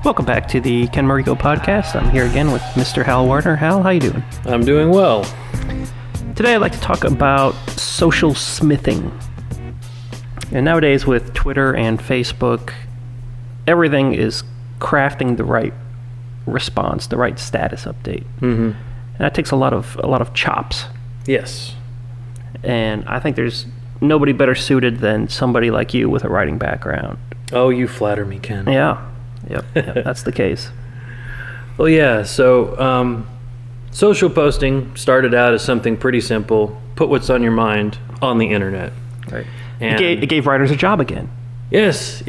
Welcome back to the Ken Mariko podcast. I'm here again with Mr. Hal Warner. Hal, how you doing? I'm doing well. Today I'd like to talk about social smithing. And nowadays with Twitter and Facebook, everything is crafting the right response, the right status update. Mm-hmm. And that takes a lot of chops. Yes. And I think there's nobody better suited than somebody like you with a writing background. Oh, you flatter me, Ken. Yeah. Yep, that's the case. Well, yeah, so social posting started out as something pretty simple. Put what's on your mind on the internet. Right. And It gave writers a job again. Yes.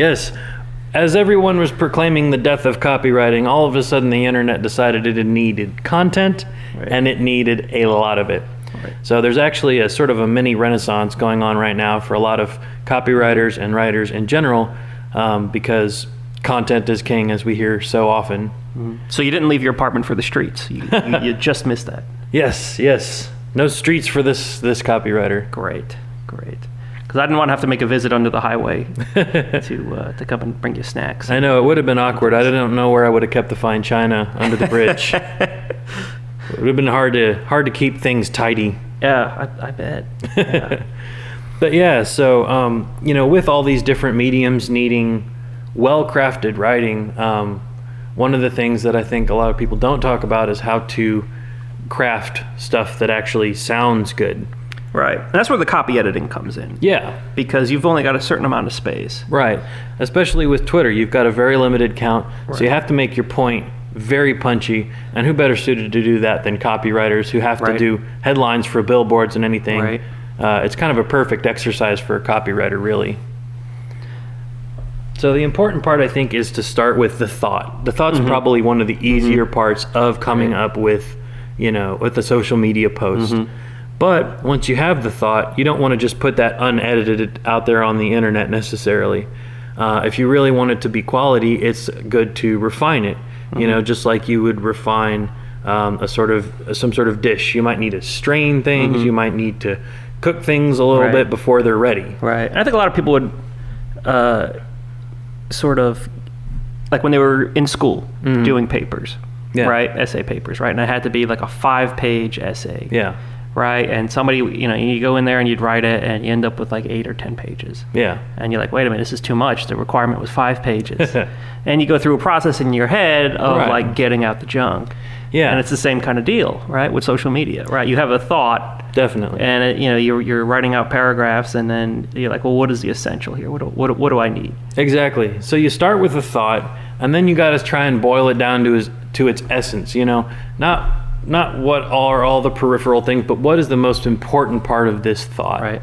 As everyone was proclaiming the death of copywriting, all of a sudden the internet decided it needed content, Right. and it needed a lot of it. Right. So there's actually a sort of a mini renaissance going on right now for a lot of copywriters and writers in general, because content is king, as we hear so often. So you didn't leave your apartment for the streets. You just missed that. Yes. No streets for this copywriter. Great. Because I didn't want to have to make a visit under the highway to come and bring you snacks. I know, it would have been awkward. I don't know where I would have kept the fine china under the bridge. It would have been hard to keep things tidy. Yeah, I bet. Yeah. But yeah, so with all these different mediums needing well-crafted writing, one of the things that I think a lot of people don't talk about is how to craft stuff that actually sounds good. Right. And that's where the copy editing comes in. Yeah. Because you've only got a certain amount of space. Right. Especially with Twitter, you've got a very limited count, Right. so you have to make your point very punchy, and who better suited to do that than copywriters who have Right. to do headlines for billboards and anything. Right. It's kind of a perfect exercise for a copywriter, really. So the important part, I think, is to start with the thought. The thought's probably one of the easier parts of coming up with a social media post. But once you have the thought, you don't want to just put that unedited out there on the internet necessarily. If you really want it to be quality, it's good to refine it. Just like you would refine some sort of dish. You might need to strain things. You might need to cook things a little Right. bit before they're ready. Right. And I think a lot of people would sort of, like when they were in school doing papers, Yeah. right? Essay papers, right? And it had to be like a 5-page essay. Yeah. Right. And somebody, you go in there and you'd write it and you end up with like 8 or 10 pages. Yeah. And you're like, wait a minute, this is too much. The requirement was 5 pages. And you go through a process in your head of Right. like getting out the junk. Yeah. And it's the same kind of deal, right? With social media, right? You have a thought. Definitely. And you're writing out paragraphs, and then you're like, well, what is the essential here? What do I need? Exactly. So you start with a thought, and then you got to try and boil it down to its essence. Not what are all the peripheral things, but what is the most important part of this thought. Right.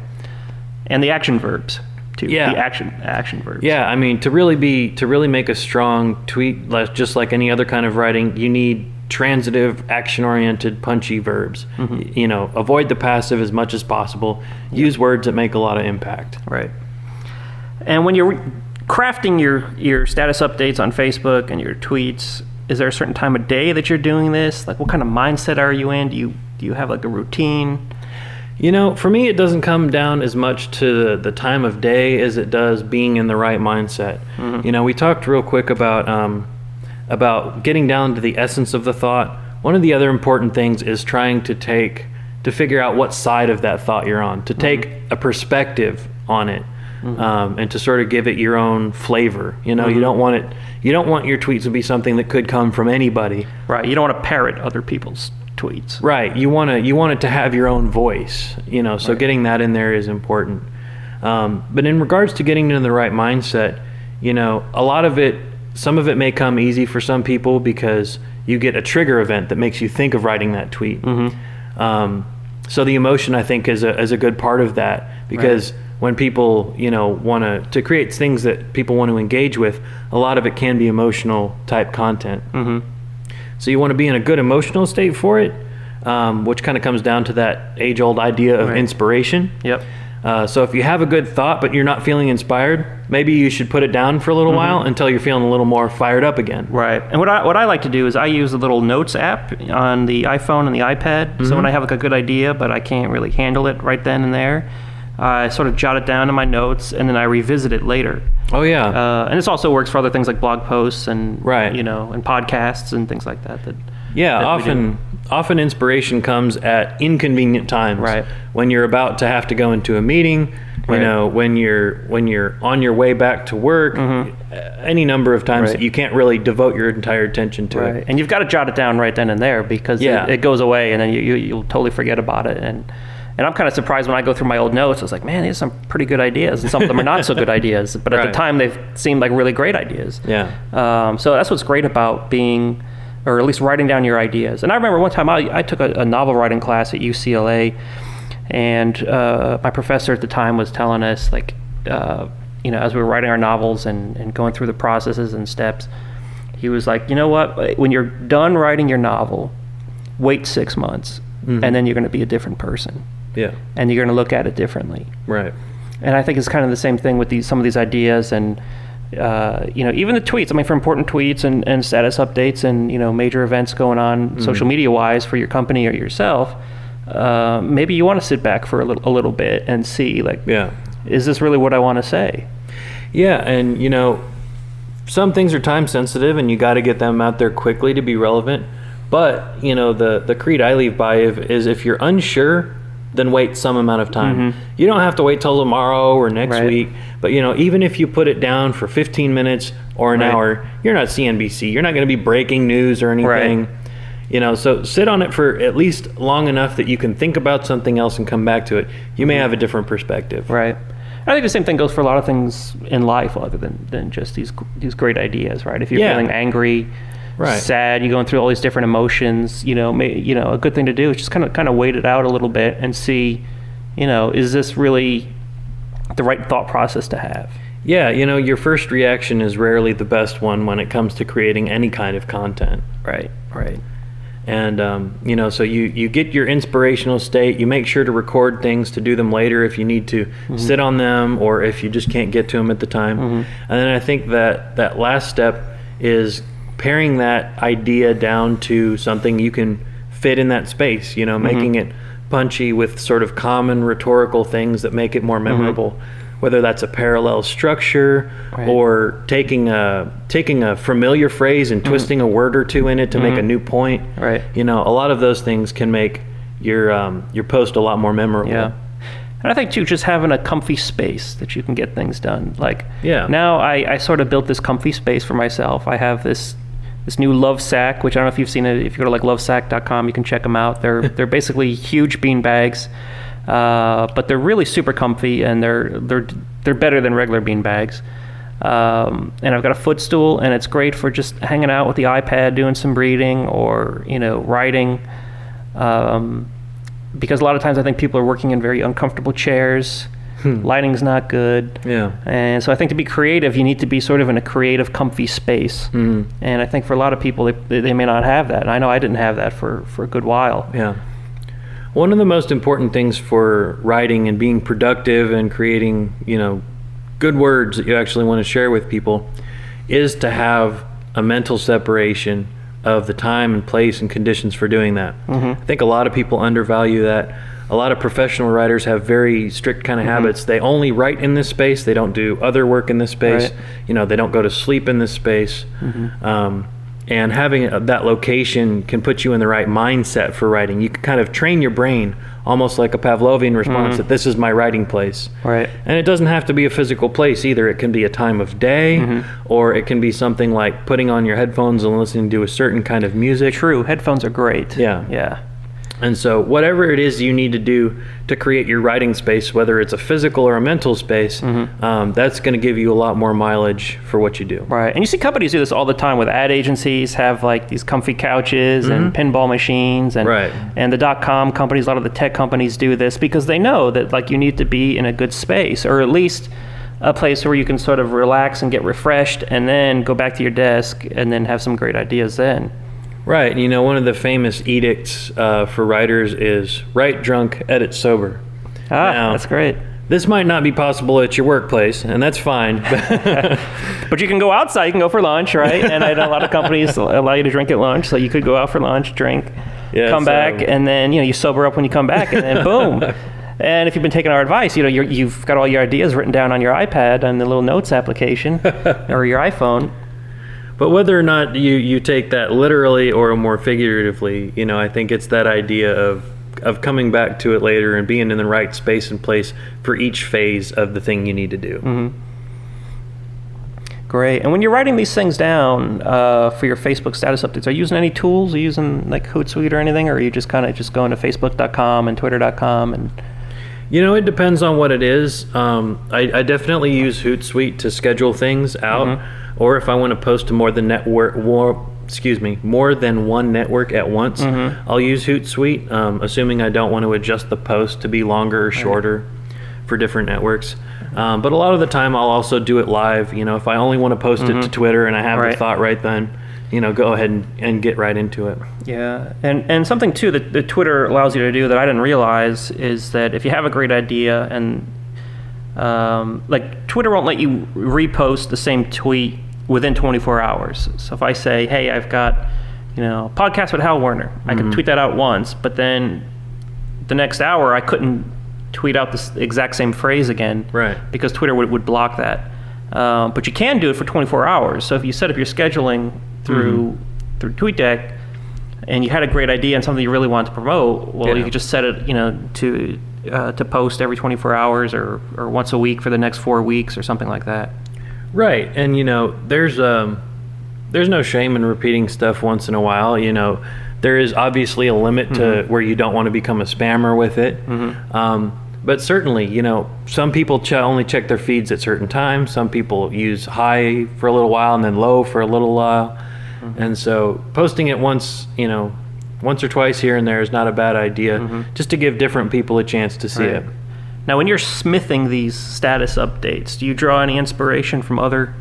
And the action verbs too. Yeah. The action verbs. Yeah. I mean, to really make a strong tweet, just like any other kind of writing, you need transitive, action-oriented, punchy verbs. Avoid the passive as much as possible. Use words that make a lot of impact. Right. And when you're crafting your status updates on Facebook and your tweets, is there a certain time of day that you're doing this? Like, what kind of mindset are you in? Do you have like a routine? For me, it doesn't come down as much to the time of day as it does being in the right mindset. We talked real quick about getting down to the essence of the thought. One of the other important things is trying to figure out what side of that thought you're on, to take a perspective on it, and to sort of give it your own flavor. You don't want your tweets to be something that could come from anybody. Right. You don't want to parrot other people's tweets. Right. You want it to have your own voice. So Right. getting that in there is important. But in regards to getting into the right mindset, a lot of it, some of it may come easy for some people because you get a trigger event that makes you think of writing that tweet. So the emotion, I think, is a good part of that, because when people, want to create things that people want to engage with, a lot of it can be emotional type content. So you want to be in a good emotional state for it, which kind of comes down to that age-old idea of inspiration. Yep. So if you have a good thought but you're not feeling inspired, maybe you should put it down for a little while until you're feeling a little more fired up again. Right. And what I like to do is I use a little notes app on the iPhone and the iPad. So when I have like a good idea but I can't really handle it right then and there, I sort of jot it down in my notes, and then I revisit it later. Oh yeah. And this also works for other things like blog posts and Right. and podcasts and things like that. Yeah, that we do. often inspiration comes at inconvenient times. Right. When you're about to have to go into a meeting, Right. when you're on your way back to work, any number of times Right. that you can't really devote your entire attention to Right. it. And you've got to jot it down right then and there, because Yeah. it goes away, and then you'll totally forget about it. And I'm kind of surprised when I go through my old notes. I was like, man, these are some pretty good ideas, and some of them are not so good ideas. But at Right. the time, they seemed like really great ideas. Yeah. So that's what's great about being, or at least writing down your ideas. And I remember one time I took a novel writing class at UCLA, and my professor at the time was telling us, like, as we were writing our novels and going through the processes and steps, he was like, you know what? When you're done writing your novel, wait 6 months, and then you're going to be a different person, Yeah. and you're going to look at it differently. Right. And I think it's kind of the same thing with some of these ideas, and even the tweets. I mean, for important tweets and status updates and major events going on social media wise for your company or yourself, maybe you want to sit back for a little bit and see, like, Yeah. is this really what I want to say? Yeah, and some things are time sensitive, and you got to get them out there quickly to be relevant. But the creed I leave by is if you're unsure, then wait some amount of time. You don't have to wait till tomorrow or next Right. week. But even if you put it down for 15 minutes or an Right. hour, you're not CNBC. You're not going to be breaking news or anything. So sit on it for at least long enough that you can think about something else and come back to it. You may have a different perspective. Right. I think the same thing goes for a lot of things in life, other than just these great ideas, right? If you're Yeah. feeling angry, Right. sad, you're going through all these different emotions, a good thing to do is just kind of wait it out a little bit and see, is this really the right thought process to have? Yeah, your first reaction is rarely the best one when it comes to creating any kind of content. Right. And, so you get your inspirational state, you make sure to record things to do them later if you need to sit on them, or if you just can't get to them at the time. And then I think that last step is paring that idea down to something you can fit in that space, making it punchy with sort of common rhetorical things that make it more memorable. Whether that's a parallel structure, Right. or taking a familiar phrase and twisting a word or two in it to make a new point. Right. A lot of those things can make your post a lot more memorable. Yeah. And I think too, just having a comfy space that you can get things done. Like, Yeah. now I sort of built this comfy space for myself. I have this new Lovesac, which I don't know if you've seen it. If you go to like lovesac.com, you can check them out. They're basically huge bean bags, but they're really super comfy, and they're better than regular bean bags. And I've got a footstool, and it's great for just hanging out with the iPad, doing some reading or writing. Because a lot of times I think people are working in very uncomfortable chairs. Lighting's not good. Yeah. And so I think to be creative, you need to be sort of in a creative, comfy space. And I think for a lot of people, they may not have that. And I know I didn't have that for a good while. Yeah. One of the most important things for writing and being productive and creating, good words that you actually want to share with people is to have a mental separation of the time and place and conditions for doing that. I think a lot of people undervalue that. A lot of professional writers have very strict kind of habits. They only write in this space. They don't do other work in this space. Right. They don't go to sleep in this space. And having that location can put you in the right mindset for writing. You can kind of train your brain almost like a Pavlovian response that this is my writing place. Right. And it doesn't have to be a physical place either. It can be a time of day, or it can be something like putting on your headphones and listening to a certain kind of music. True. Headphones are great. Yeah. And so whatever it is you need to do to create your writing space, whether it's a physical or a mental space, that's going to give you a lot more mileage for what you do. Right. And you see companies do this all the time with ad agencies, have like these comfy couches and pinball machines, and Right. and the .com companies, a lot of the tech companies do this because they know that like you need to be in a good space, or at least a place where you can sort of relax and get refreshed, and then go back to your desk and then have some great ideas then. Right. One of the famous edicts for writers is write drunk, edit sober. Now, That's great. This might not be possible at your workplace, and that's fine. But you can go outside, you can go for lunch, right? And I know a lot of companies allow you to drink at lunch, so you could go out for lunch, drink, Yeah, come back, and then you sober up when you come back, and then boom. And if you've been taking our advice, you've got all your ideas written down on your iPad and the little notes application or your iPhone. But whether or not you take that literally or more figuratively, I think it's that idea of coming back to it later and being in the right space and place for each phase of the thing you need to do. Mm-hmm. Great. And when you're writing these things down for your Facebook status updates, are you using any tools? Are you using like Hootsuite or anything, or are you just kind of just going to Facebook.com and Twitter.com and... It depends on what it is. I definitely use Hootsuite to schedule things out, or if I want to post to more than one network at once, I'll use Hootsuite, assuming I don't want to adjust the post to be longer or shorter for different networks. But a lot of the time, I'll also do it live. If I only want to post it to Twitter and I have the thought right then, go ahead and get right into it. Yeah, and something too that Twitter allows you to do that I didn't realize is that if you have a great idea and like Twitter won't let you repost the same tweet within 24 hours. So if I say, hey, I've got a podcast with Hal Werner, I could tweet that out once, but then the next hour I couldn't tweet out the exact same phrase again, right? Because Twitter would block that. But you can do it for 24 hours. So if you set up your scheduling through TweetDeck, and you had a great idea and something you really wanted to promote, well, you could just set it, to post every 24 hours or once a week for the next 4 weeks or something like that. Right, and there's no shame in repeating stuff once in a while. There is obviously a limit to where you don't want to become a spammer with it. But certainly, some people only check their feeds at certain times. Some people use high for a little while and then low for a little while. And so posting it once or twice here and there is not a bad idea, just to give different people a chance to see it. Now, when you're smithing these status updates, do you draw any inspiration from other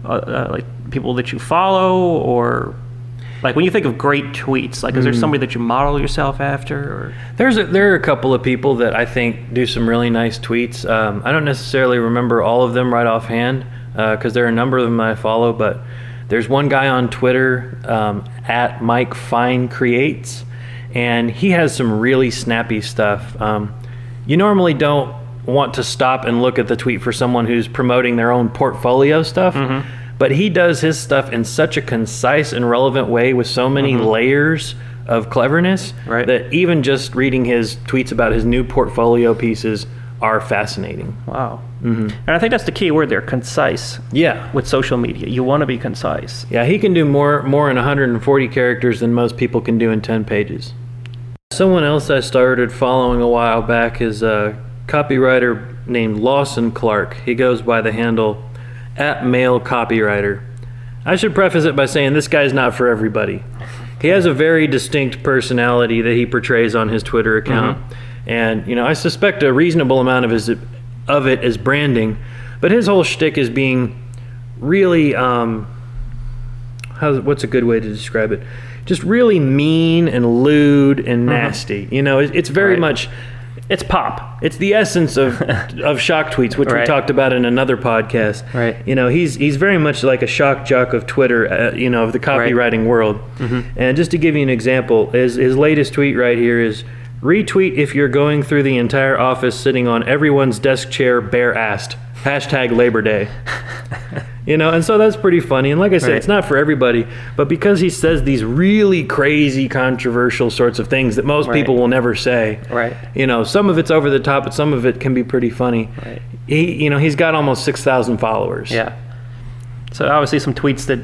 like people that you follow, or like when you think of great tweets, like is there somebody that you model yourself after? Or? There are a couple of people that I think do some really nice tweets. I don't necessarily remember all of them right offhand because there are a number of them I follow, but there's one guy on Twitter at Mike Fine Creates, and he has some really snappy stuff. You normally don't want to stop and look at the tweet for someone who's promoting their own portfolio stuff, but he does his stuff in such a concise and relevant way with so many layers of cleverness that even just reading his tweets about his new portfolio pieces are fascinating. Wow. And I think that's the key word there, concise. Yeah. With social media, you want to be concise. Yeah, he can do more in 140 characters than most people can do in 10 pages. Someone else I started following a while back is a copywriter named Lawson Clark. He goes by the handle @MaleCopywriter. I should preface it by saying this guy's not for everybody. He has a very distinct personality that he portrays on his Twitter account. And, I suspect a reasonable amount of it is branding, but his whole shtick is being really, what's a good way to describe it? Just really mean and lewd and nasty. It's very much, it's pop. It's the essence of shock tweets, which we talked about in another podcast. Right. He's very much like a shock jock of Twitter, of the copywriting world. And just to give you an example, his latest tweet right here is, retweet if you're going through the entire office sitting on everyone's desk chair bare-assed. #Labor Day. And so that's pretty funny. And like I said, it's not for everybody, but because he says these really crazy, controversial sorts of things that most people will never say. Some of it's over the top, but some of it can be pretty funny. He's got almost 6,000 followers. Yeah. So obviously some tweets that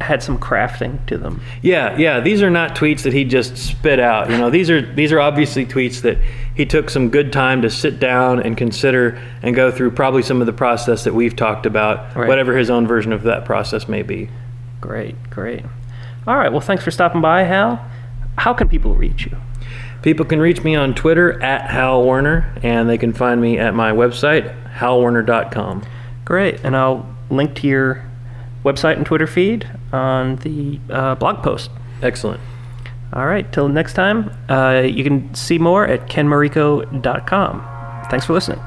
had some crafting to them. Yeah. These are not tweets that he just spit out. These are obviously tweets that he took some good time to sit down and consider and go through probably some of the process that we've talked about, whatever his own version of that process may be. Great. All right. Well, thanks for stopping by, Hal. How can people reach you? People can reach me on Twitter @Hal Werner, and they can find me at my website, halwerner.com. Great. And I'll link to your website and Twitter feed on the blog post. Excellent. All right. Till next time, you can see more at kenmariko.com. Thanks for listening.